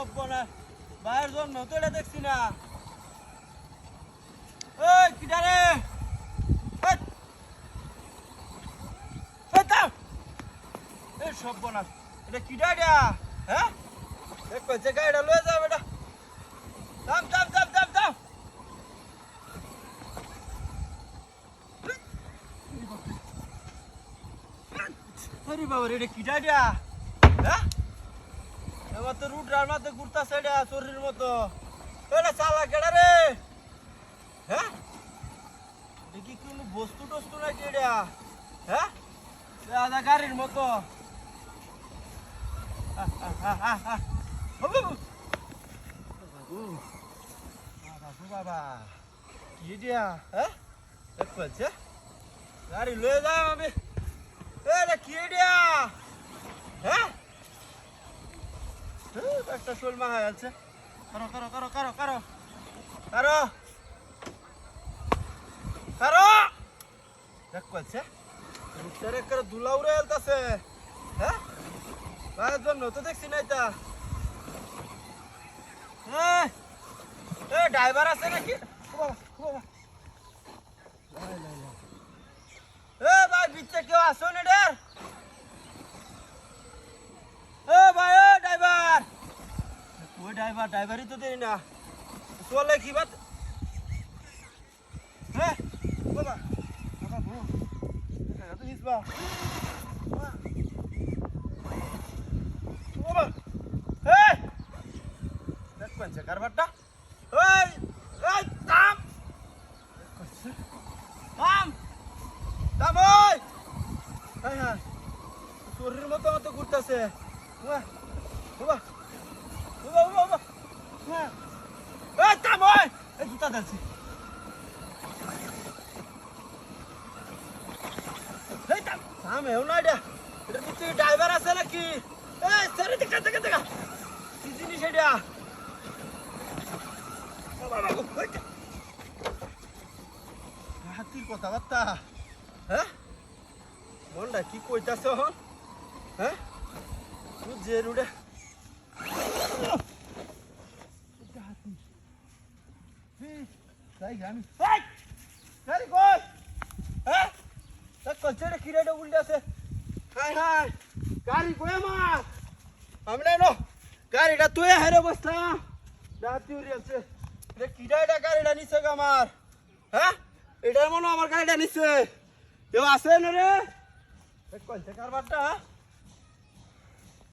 সর্বনাশ ভাইয়ের জন্য তো এটা দেখছি না। ওই কিটা রে সর্বনাশ এটা কিটা এটা হ্যাঁ কইছে গাড়িটা লয়ে যাও বেটা থাম থাম থাম থাম থাম আরে বাবা রে এটা কিটা এটা হ্যাঁ এবার তো রুটরার মধ্যে ঘুরতাছে এটা চোরের মতো এটা চালা কেডা রে হ্যাঁ দেখি কোনো বস্তু টস্তু নাকি এটা হ্যাঁ আধা গাড়ির মতো বাবা কি দিয়া হ্যাঁ দেখছে গাড়ি লয়ে যাও আমি এটা কি দিয়া হ্যাঁ একটা শোল মারা গেছে করো করো করো করো করো করো করো দেখছে রুটার করে দুলা উড়ে এলতাছে হ্যাঁ ভাইয়ের জন্য তো দেখছি না এটা ড্রাইভার আছে নাকি ভাই বিচ্ছে কেউ আসো না ডের ভাই ড্রাইভার ওই ড্রাইভারই তো দেরি না চলে কি বাত হ্যাঁ বাবা বাবা তো হিসবা বাবা এই দেখ কোনছে কারবারটা এই এই থাম থাম থাম ওই হ্যাঁ হ্যাঁ চোরের মতো মতো ঘুরতেছে বাবা বাবা বাবা বাবা হ্যাঁ এই থাম ওই এই জুতা দিচ্ছি এই থাম থাম এও না এটা এটার ভিতরে ড্রাইভার আছে নাকি এই সরে দেখা দেখা দেখা কি জিনিস এটা হাতির কথাবার্তা হ্যাঁ মনটা কি কইতাছ হ্যাঁ যে রুডে গাড়ি কই হ্যাঁ কলচের কিরাটা উল্টে আছে হাই হাই গাড়ি কই আমার আমরা নো গাড়িটা তুই হারে বসতা রাতি উড়ে আছে রে কিরা এটা গাড়িটা নিছে আমার হ্যাঁ এটা মনে আমার গাড়িটা নিছে কেউ আছে না রে কলচে কারবারটা